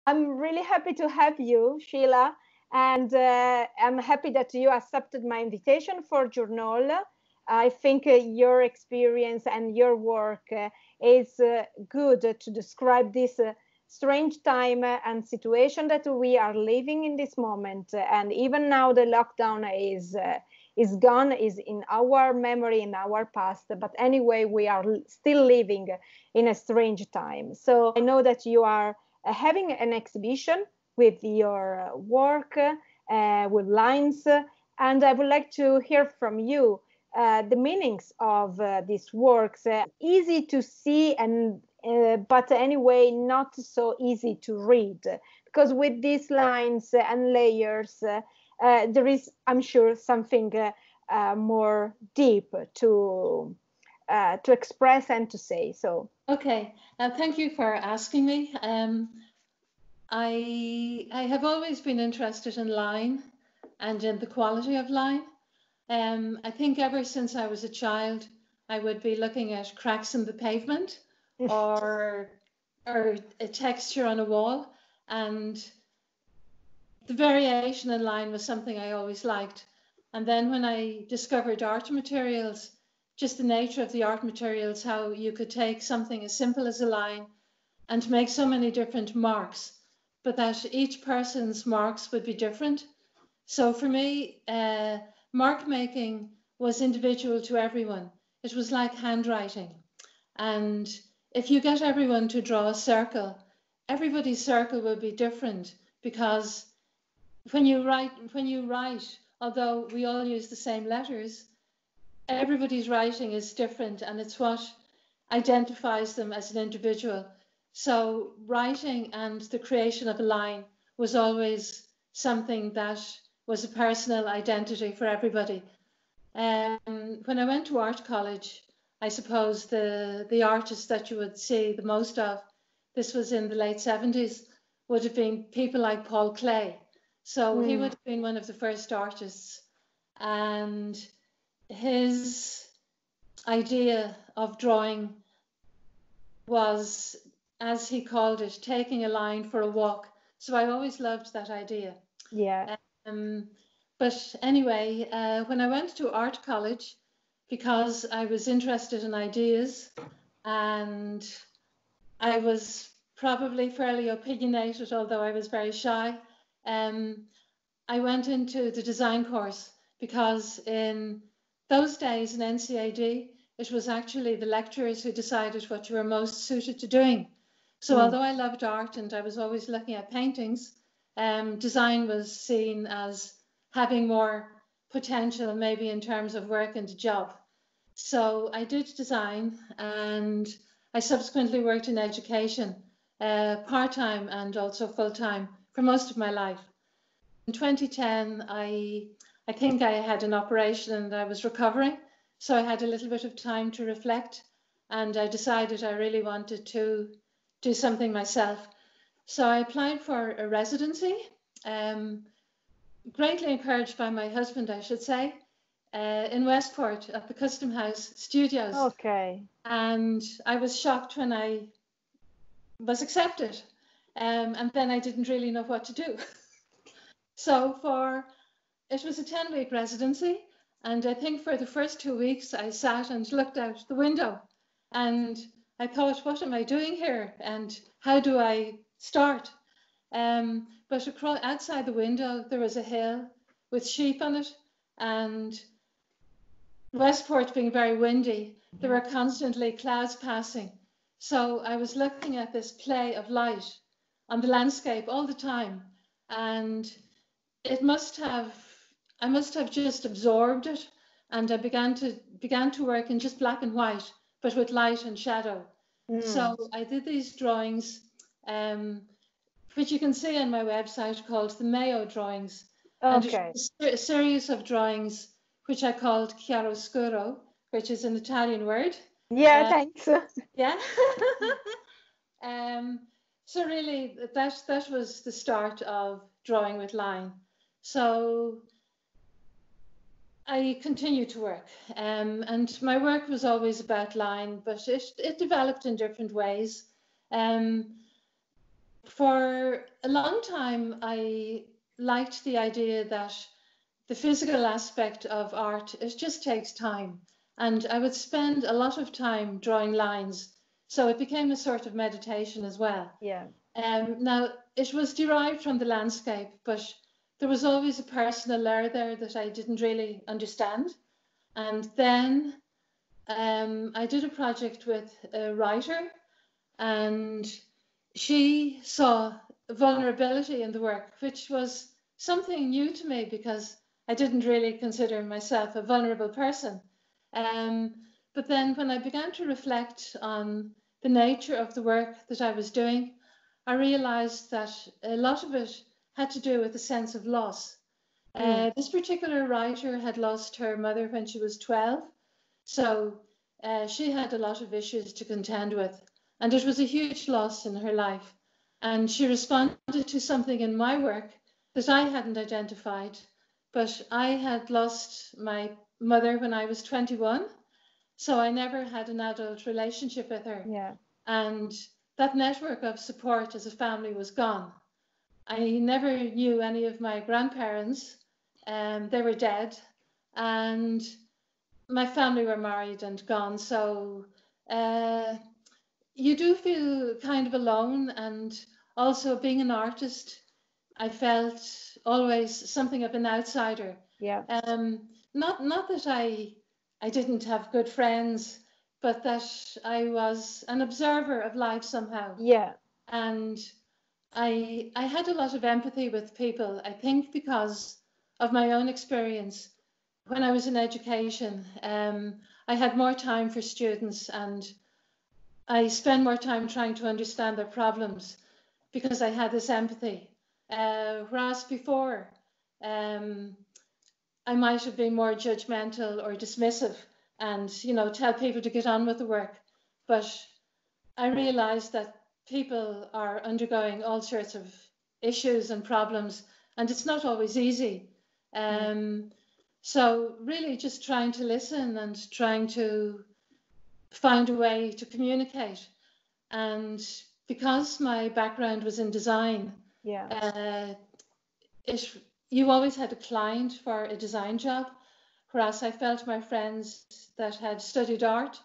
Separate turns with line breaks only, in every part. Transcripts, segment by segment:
I'm really happy to have you, Sheila, and I'm happy that you accepted my invitation for Journal. I think your experience and your work is good to describe this strange time and situation that we are living in this moment. And even now, the lockdown is gone, is in our memory, in our past. But anyway, we are still living in a strange time. So I know that you are having an exhibition with your work, with lines, and I would like to hear from you the meanings of these works. Easy to see, and but anyway, not so easy to read, because with these lines and layers, there is, I'm sure, something more deep to express and to say. So
okay, thank you for asking me. I have always been interested in line and in the quality of line. I think ever since I was a child, I would be looking at cracks in the pavement or a texture on a wall, and the variation in line was something I always liked. And then when I discovered art materials, just the nature of the art materials, how you could take something as simple as a line and make so many different marks, but that each person's marks would be different. So for me, mark making was individual to everyone. It was like handwriting. And if you get everyone to draw a circle, everybody's circle will be different, because when you write, although we all use the same letters, everybody's writing is different, and it's what identifies them as an individual. So writing and the creation of a line was always something that was a personal identity for everybody. When I went to art college, I suppose the artists that you would see the most of, this was in the late 70s, would have been people like Paul Klee. So he would have been one of the first artists, and his idea of drawing was, as he called it, taking a line for a walk. So I always loved that idea.
yeah.
But anyway, when I went to art college, because I was interested in ideas and I was probably fairly opinionated, although I was very shy, I went into the design course, because in those days in NCAD, it was actually the lecturers who decided what you were most suited to doing. So although I loved art and I was always looking at paintings, design was seen as having more potential, maybe in terms of work and a job. So I did design, and I subsequently worked in education, part-time and also full-time, for most of my life. In 2010, I think I had an operation and I was recovering, so I had a little bit of time to reflect, and I decided I really wanted to do something myself. So I applied for a residency, greatly encouraged by my husband, I should say, in Westport at the Custom House Studios.
Okay.
And I was shocked when I was accepted, and then I didn't really know what to do. So it was a 10-week residency, and I think for the first 2 weeks I sat and looked out the window, and I thought, what am I doing here, and how do I start? But outside the window there was a hill with sheep on it, and Westport being very windy, there were constantly clouds passing. So I was looking at this play of light on the landscape all the time, and I must have just absorbed it, and I began to work in just black and white, but with light and shadow. So I did these drawings, which you can see on my website, called the Mayo drawings.
Okay.
And a series of drawings which I called chiaroscuro, which is an Italian word.
Yeah, thanks.
Yeah. So really, that was the start of drawing with line. So I continued to work, and my work was always about line, but it developed in different ways. For a long time, I liked the idea that the physical aspect of art, it just takes time. And I would spend a lot of time drawing lines. So it became a sort of meditation as well.
Yeah.
Now, it was derived from the landscape, but there was always a personal layer there that I didn't really understand. And then I did a project with a writer, and she saw vulnerability in the work, which was something new to me because I didn't really consider myself a vulnerable person. But then when I began to reflect on the nature of the work that I was doing, I realized that a lot of it had to do with a sense of loss. This particular writer had lost her mother when she was 12, so she had a lot of issues to contend with, and it was a huge loss in her life. And she responded to something in my work that I hadn't identified, but I had lost my mother when I was 21, so I never had an adult relationship with her.
Yeah.
And that network of support as a family was gone. I never knew any of my grandparents. They were dead, and my family were married and gone. So you do feel kind of alone. And also being an artist, I felt always something of an outsider.
Yeah.
Not that I didn't have good friends, but that I was an observer of life somehow.
Yeah.
And I had a lot of empathy with people, I think because of my own experience. When I was in education, I had more time for students, and I spent more time trying to understand their problems because I had this empathy. Whereas before, I might have been more judgmental or dismissive and, tell people to get on with the work. But I realized that people are undergoing all sorts of issues and problems, and it's not always easy. So really just trying to listen and trying to find a way to communicate. And because my background was in design,
Yeah.
You always had a client for a design job, whereas I felt my friends that had studied art,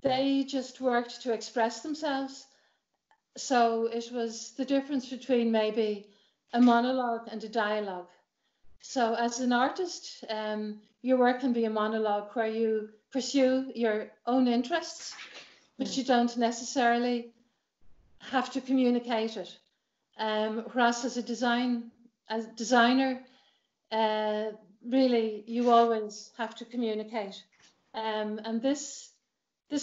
they just worked to express themselves. So it was the difference between maybe a monologue and a dialogue. So as an artist, your work can be a monologue where you pursue your own interests, but you don't necessarily have to communicate it. Whereas as a designer, really you always have to communicate. And this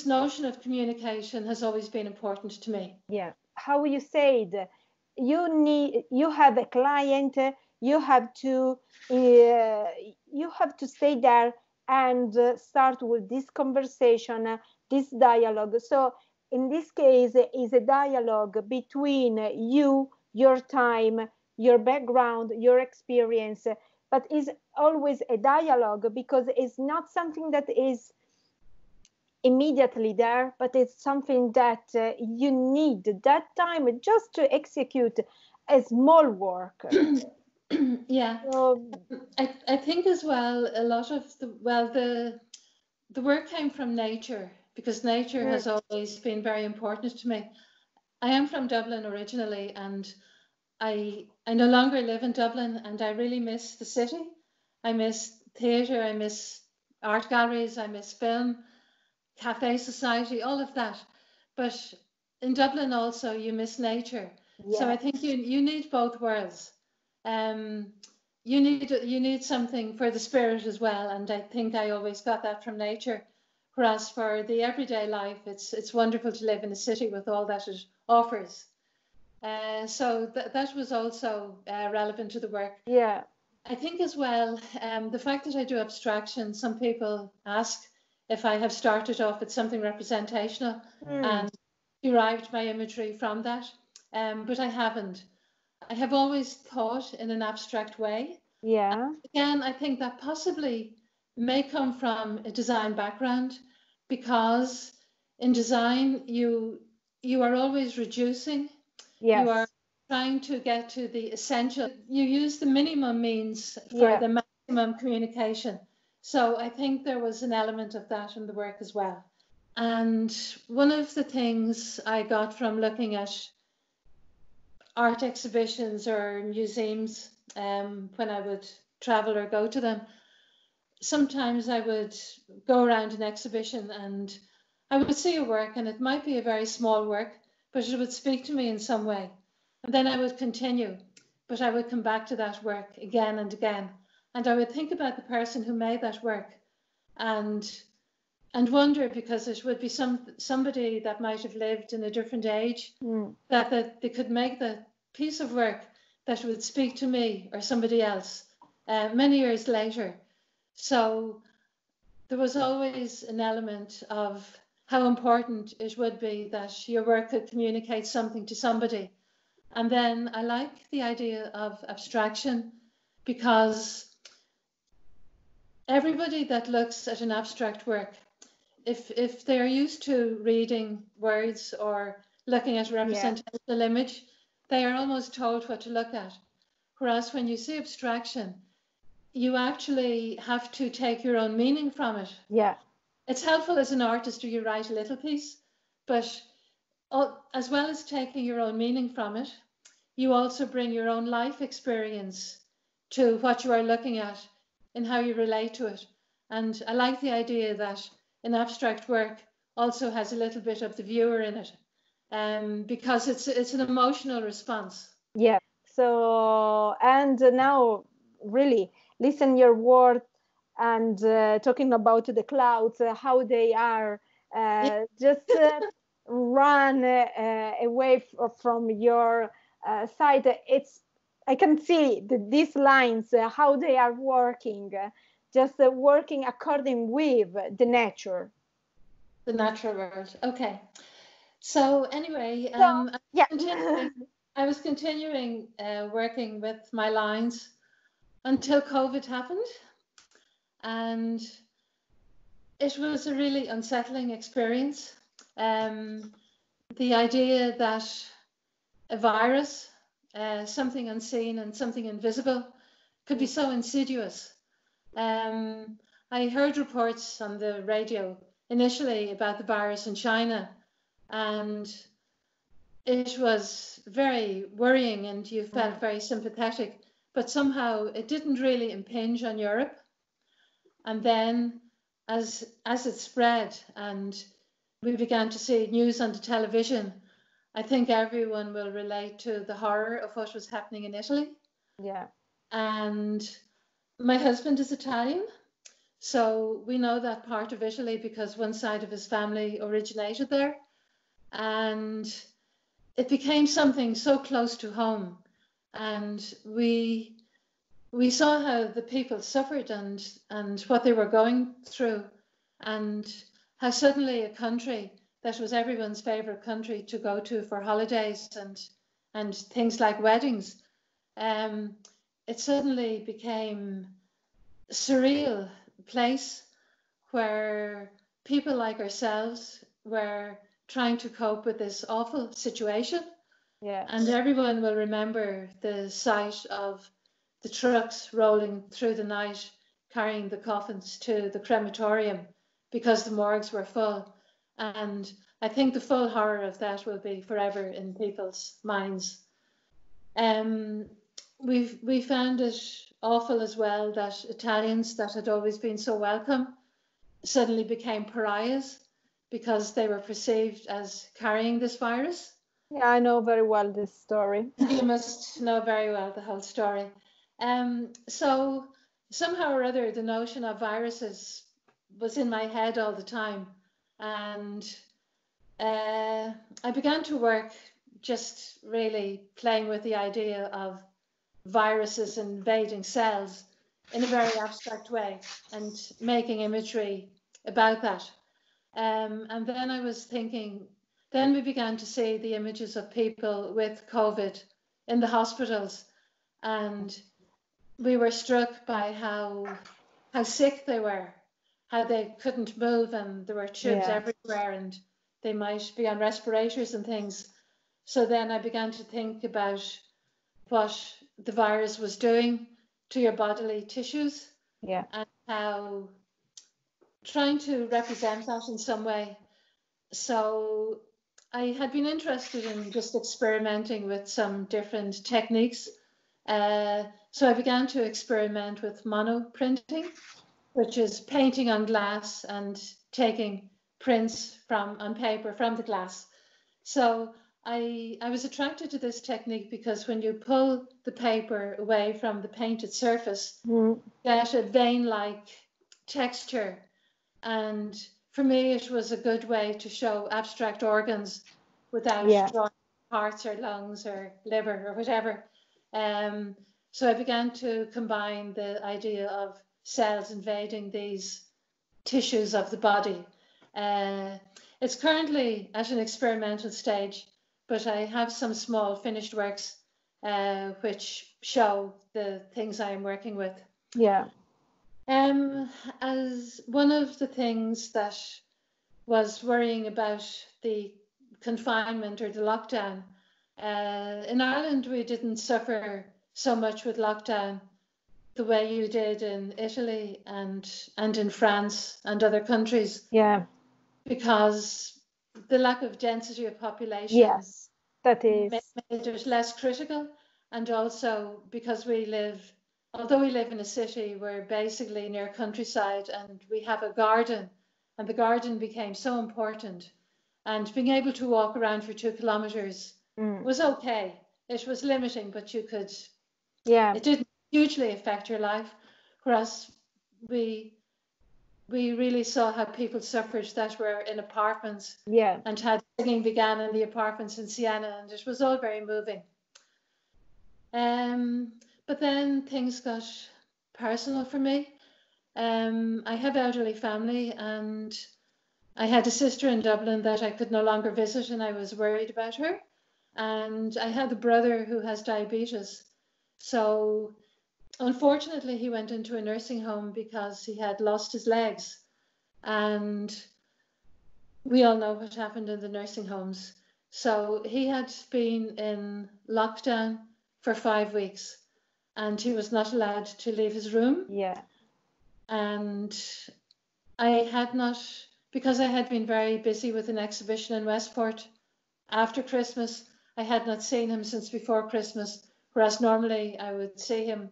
notion of communication has always been important to me.
Yeah. How you said, you have a client, you have to stay there and start with this conversation, this dialogue. So in this case is a dialogue between you, your time, your background, your experience, but is always a dialogue because it's not something that is immediately there, but it's something that you need that time just to execute a small work.
Yeah.
So,
I think as well, a lot of the work came from nature, because nature has always been very important to me. I am from Dublin originally, and I no longer live in Dublin, and I really miss the city. I miss theatre, I miss art galleries, I miss film, cafe society, all of that. But in Dublin also you miss nature. So I think you need both worlds. You need something for the spirit as well, and I think I always got that from nature. Whereas for the everyday life, it's wonderful to live in a city with all that it offers. So that was also relevant to the work.
Yeah.
I think as well, the fact that I do abstraction, some people ask if I have started off with something representational and derived my imagery from that, but I haven't. I have always thought in an abstract way.
Yeah.
Again, I think that possibly may come from a design background, because in design you are always reducing.
Yes.
You are trying to get to the essential. You use the minimum means for
Yeah.
the maximum communication. So I think there was an element of that in the work as well. And one of the things I got from looking at art exhibitions or museums when I would travel or go to them, sometimes I would go around an exhibition and I would see a work, and it might be a very small work, but it would speak to me in some way. And then I would continue, but I would come back to that work again and again. And I would think about the person who made that work and wonder, because it would be somebody that might have lived in a different age, that they could make the piece of work that would speak to me or somebody else many years later. So there was always an element of how important it would be that your work could communicate something to somebody. And then I like the idea of abstraction, because everybody that looks at an abstract work, if they're used to reading words or looking at a representational image, they are almost told what to look at. Whereas when you see abstraction, you actually have to take your own meaning from it.
Yeah.
It's helpful as an artist when you write a little piece, but as well as taking your own meaning from it, you also bring your own life experience to what you are looking at and how you relate to it. And I like the idea that an abstract work also has a little bit of the viewer in it, because it's an emotional response.
Yeah. So, and now really listen your word and talking about the clouds, how they are just run away from your side. I can see these lines, how they are working, just working according with the nature.
The natural world. Okay. So anyway,
So, yeah.
I was continuing working with my lines until COVID happened, and it was a really unsettling experience. The idea that a virus, something unseen and something invisible, could be so insidious. I heard reports on the radio initially about the virus in China, and it was very worrying, and you felt very sympathetic, but somehow it didn't really impinge on Europe. And then as it spread and we began to see news on the television, I think everyone will relate to the horror of what was happening in Italy.
Yeah.
And my husband is Italian, so we know that part of Italy because one side of his family originated there. And it became something so close to home. And we saw how the people suffered and what they were going through, and how suddenly a country that was everyone's favorite country to go to for holidays and things like weddings, it suddenly became a surreal place where people like ourselves were trying to cope with this awful situation.
Yeah.
And everyone will remember the sight of the trucks rolling through the night, carrying the coffins to the crematorium because the morgues were full. And I think the full horror of that will be forever in people's minds. We found it awful as well that Italians that had always been so welcome suddenly became pariahs because they were perceived as carrying this virus.
Yeah, I know very well this story.
You must know very well the whole story. So somehow or other, the notion of viruses was in my head all the time. And I began to work just really playing with the idea of viruses invading cells in a very abstract way and making imagery about that. And then I was thinking, then we began to see the images of people with COVID in the hospitals, and we were struck by how sick they were, how they couldn't move, and there were tubes everywhere, and they might be on respirators and things. So then I began to think about what the virus was doing to your bodily tissues,
Yeah.
and how trying to represent that in some way. So I had been interested in just experimenting with some different techniques. So I began to experiment with monoprinting, which is painting on glass and taking prints on paper from the glass. So I was attracted to this technique because when you pull the paper away from the painted surface, you get a vein-like texture. And for me, it was a good way to show abstract organs without drawing hearts or lungs or liver or whatever. So I began to combine the idea of cells invading these tissues of the body. It's currently at an experimental stage, but I have some small finished works which show the things I am working with.
Yeah.
As one of the things that was worrying about the confinement or the lockdown, in Ireland we didn't suffer so much with lockdown the way you did in Italy and in France and other countries.
Yeah.
Because the lack of density of population,
yes, that is,
made it less critical, and also because although we live in a city, we're basically near countryside and we have a garden, and the garden became so important, and being able to walk around for 2 kilometers was okay. It was limiting, but you could, it didn't hugely affect your life, whereas we really saw how people suffered that were in apartments and had singing began in the apartments in Siena, and it was all very moving. But then things got personal for me. I have elderly family, and I had a sister in Dublin that I could no longer visit, and I was worried about her. And I had a brother who has diabetes. So unfortunately, he went into a nursing home because he had lost his legs. And we all know what happened in the nursing homes. So he had been in lockdown for 5 weeks, and he was not allowed to leave his room.
Yeah.
And I had not, because I had been very busy with an exhibition in Westport after Christmas, I had not seen him since before Christmas, whereas normally I would see him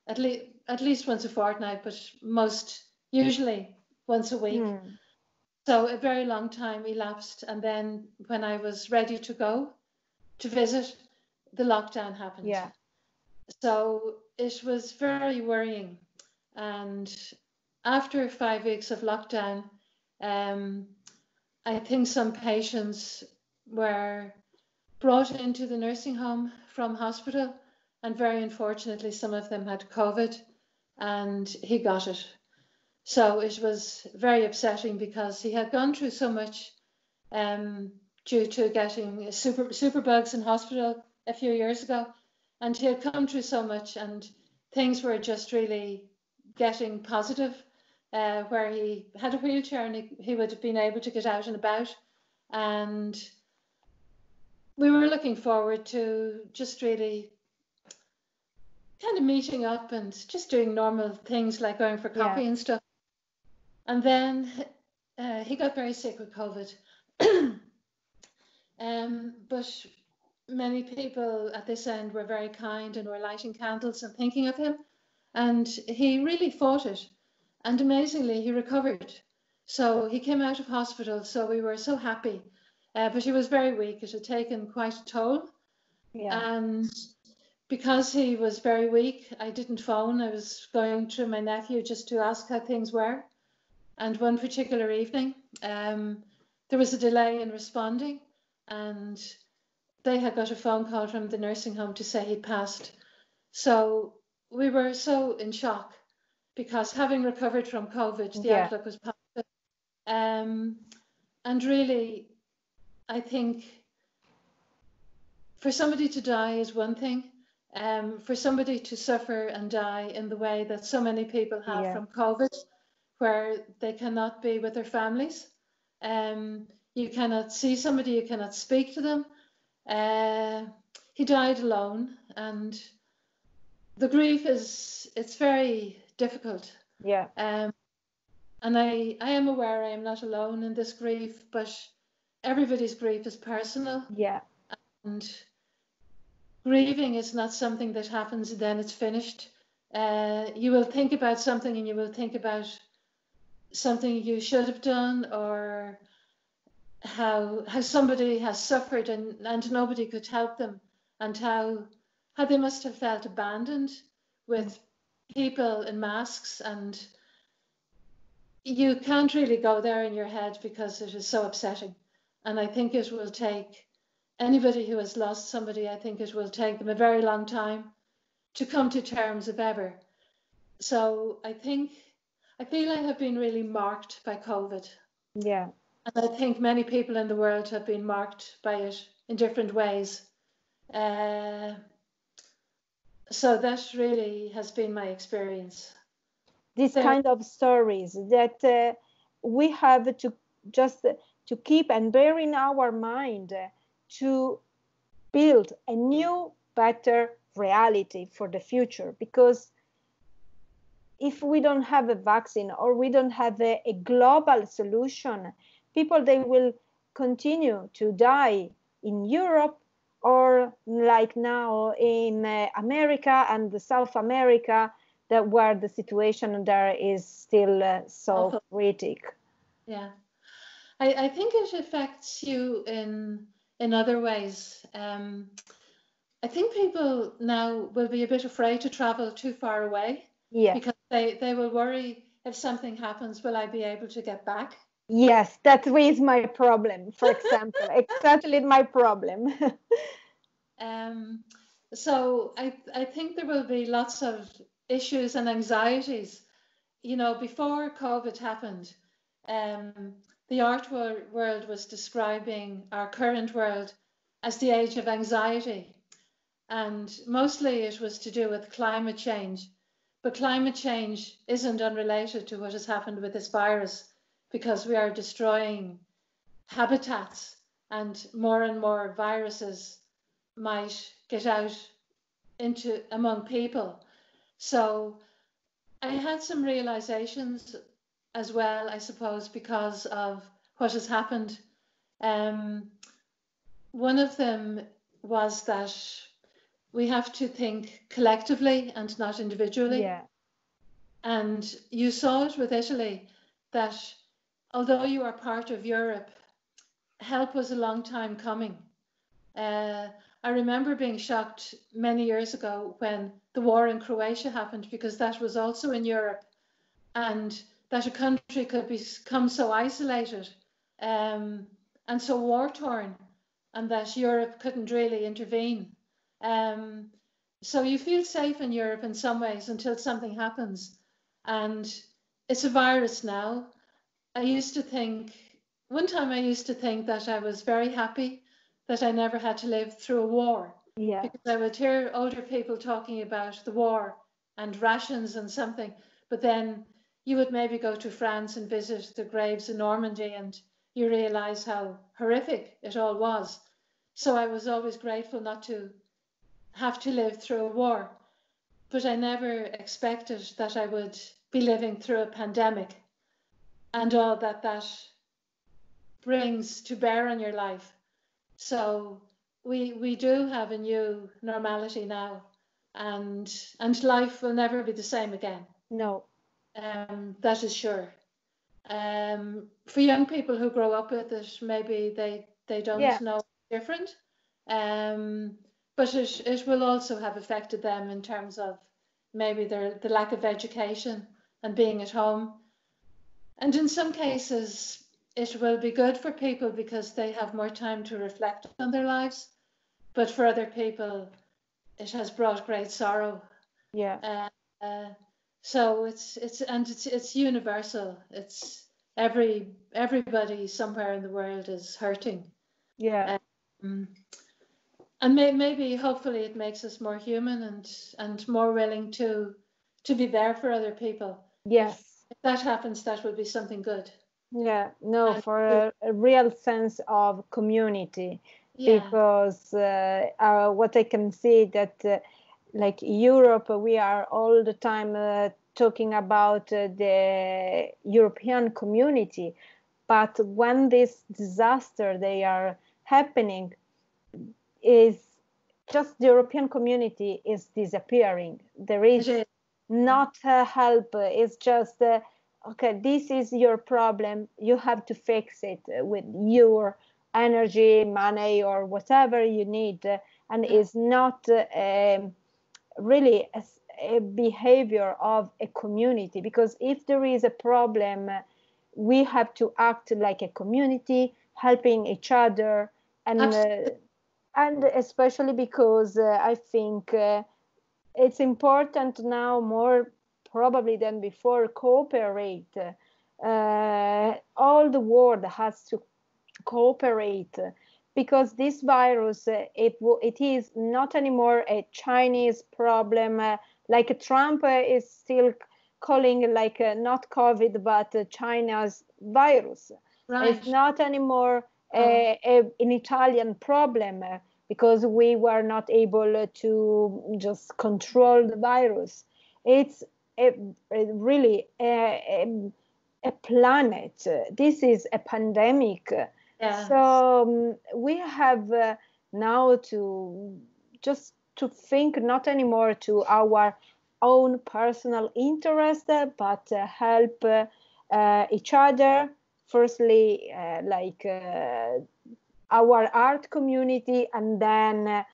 at least once a fortnight, but usually once a week. So a very long time elapsed, and then when I was ready to go to visit, the lockdown happened.
Yeah.
So it was very worrying. And after 5 weeks of lockdown, I think some patients were brought into the nursing home from hospital, and very unfortunately some of them had COVID, and he got it. So it was very upsetting because he had gone through so much due to getting super bugs in hospital a few years ago, and he had come through so much, and things were just really getting positive, where he had a wheelchair and he would have been able to get out and about, and we were looking forward to just really kind of meeting up and just doing normal things like going for coffee and stuff. And then he got very sick with COVID. But many people at this end were very kind and were lighting candles and thinking of him. And he really fought it. And amazingly, he recovered. So he came out of hospital. So we were so happy. But he was very weak. It had taken quite a toll. And because he was very weak, I didn't phone. I was going through my nephew just to ask how things were. And one particular evening, there was a delay in responding, and they had got a phone call from the nursing home to say he'd passed. So we were so in shock because having recovered from COVID, the outlook was positive. And really, I think for somebody to die is one thing. For somebody to suffer and die in the way that so many people have from COVID, where they cannot be with their families, You cannot see somebody, you cannot speak to them. He died alone, and the grief it's very difficult.
Yeah.
And I am aware I am not alone in this grief, but everybody's grief is personal.
Yeah.
And grieving is not something that happens and then it's finished. You will think about something, and you will think about something you should have done, or how somebody has suffered and nobody could help them, and how they must have felt abandoned with people in masks. And you can't really go there in your head because it is so upsetting. And I think it will take anybody who has lost somebody, I think it will take them a very long time to come to terms of ever. So I feel I have been really marked by COVID.
Yeah.
And I think many people in the world have been marked by it in different ways. So that really has been my experience.
These kind of stories that we have to just to keep and bear in our mind to build a new, better reality for the future. Because if we don't have a vaccine, or we don't have a global solution, people, they will continue to die in Europe, or like now in America and South America, that where the situation there is still so
awful.
critical.
Yeah, I think it affects you in other ways. I think people now will be a bit afraid to travel too far away.
Yeah.
Because they will worry, if something happens, will I be able to get back?
Yes, that is my problem, for example. Exactly my problem.
So I think there will be lots of issues and anxieties. You know, before COVID happened, the art world was describing our current world as the age of anxiety. And mostly it was to do with climate change. But climate change isn't unrelated to what has happened with this virus, because we are destroying habitats, and more viruses might get out into among people. So I had some realizations as well, I suppose, because of what has happened. One of them was that we have to think collectively and not individually.
Yeah.
And you saw it with Italy, that although you are part of Europe, help was a long time coming. I remember being shocked many years ago when the war in Croatia happened, because that was also in Europe, and that a country could become so isolated and so war-torn, and that Europe couldn't really intervene. So you feel safe in Europe in some ways until something happens. And it's a virus now. One time I used to think that I was very happy that I never had to live through a war.
Yeah.
Because I would hear older people talking about the war and rations and something, but then you would maybe go to France and visit the graves in Normandy, and you realize how horrific it all was. So I was always grateful not to have to live through a war, but I never expected that I would be living through a pandemic and all that brings to bear on your life. So we do have a new normality now, and life will never be the same again.
No.
That is sure. For young people who grow up with it, maybe they don't know different. But it will also have affected them in terms of maybe the lack of education and being at home. And in some cases, it will be good for people because they have more time to reflect on their lives. But for other people, it has brought great sorrow.
Yeah.
So it's universal. It's everybody somewhere in the world is hurting.
Yeah.
And maybe hopefully it makes us more human and more willing to be there for other people.
Yes.
If that happens, that will be something good.
Yeah, no,
And
for a real sense of community,
yeah,
because what I can see that like Europe, we are all the time talking about the European community, but when this disaster they are happening, is just the European community is disappearing. There
it
is
is. Yeah.
not help. It's just okay. This is your problem. You have to fix it with your energy, money, or whatever you need, and is not really a behavior of a community. Because if there is a problem, we have to act like a community, helping each other, and uh,
Absolutely.
and especially because I think it's important now more probably than before cooperate. All the world has to cooperate because this virus it is not anymore a Chinese problem like Trump is still calling like not COVID but China's virus. It's
Right.
not anymore
Oh,
an Italian problem because we were not able to just control the virus. It's really a planet. This is a pandemic.
yeah.
So we have now to just to think not anymore to our own personal interest, but help each other. Firstly, our art community, and then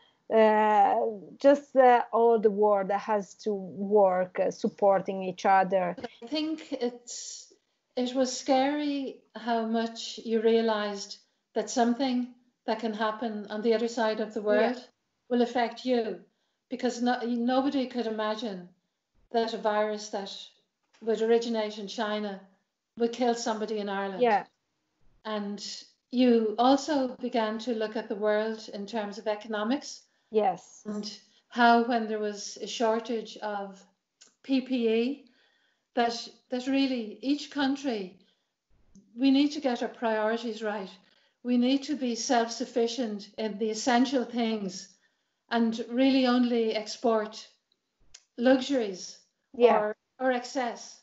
just all the world has to work supporting each other.
I think it was scary how much you realized that something that can happen on the other side of the
Yeah,
world will affect you, because nobody could imagine that a virus that would originate in China would kill somebody in Ireland.
yeah,
And you also began to look at the world in terms of economics,
yes,
and how when there was a shortage of PPE, that really each country, we need to get our priorities right. We need to be self-sufficient in the essential things and really only export luxuries
yeah,
or excess.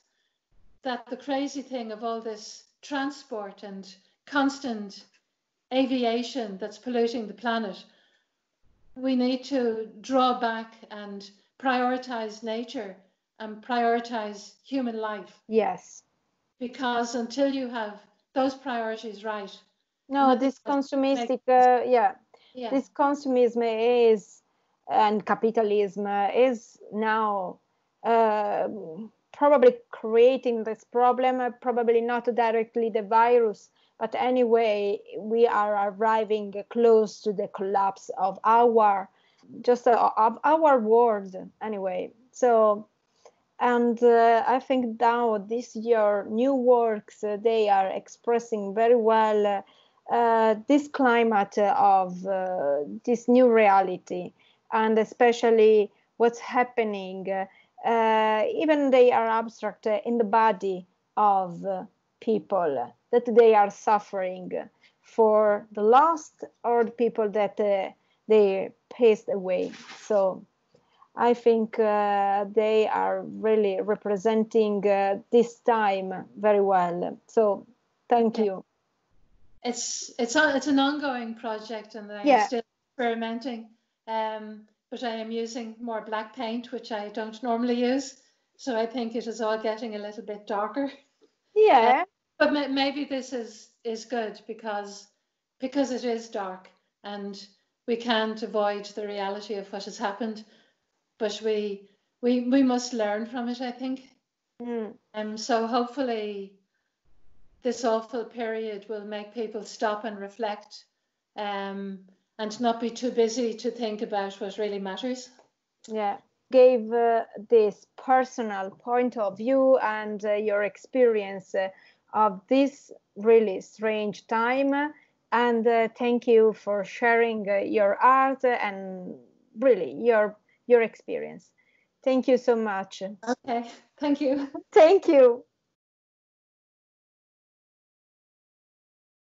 That the crazy thing of all this transport and constant aviation that's polluting the planet, we need to draw back and prioritize nature and prioritize human life,
yes.
because until you have those priorities right,
No,
nothing
this
else makes
consumistic,
sense.
yeah,
Yeah,
this consumism is, and capitalism is now uh, probably creating this problem, probably not directly the virus, but anyway, we are arriving close to the collapse of our world anyway. So, and I think now this year new works they are expressing very well this climate of this new reality, and especially what's happening, even they are abstract in the body of people that they are suffering for the lost or the people that they passed away. So I think they are really representing this time very well. So thank
yeah.
you.
It's an ongoing project, and I am
Yeah,
still experimenting. But I am using more black paint, which I don't normally use. So I think it is all getting a little bit darker. Uh,
yeah,
but maybe this is good, because it is dark and we can't avoid the reality of what has happened. But we must learn from it, I think.
mm,
So hopefully this awful period will make people stop and reflect, um, and not be too busy to think about what really matters.
yeah. Gave this personal point of view and your experience of this really strange time. And thank you for sharing your art and really your experience. Thank you so much.
Okay, thank you.
Thank you.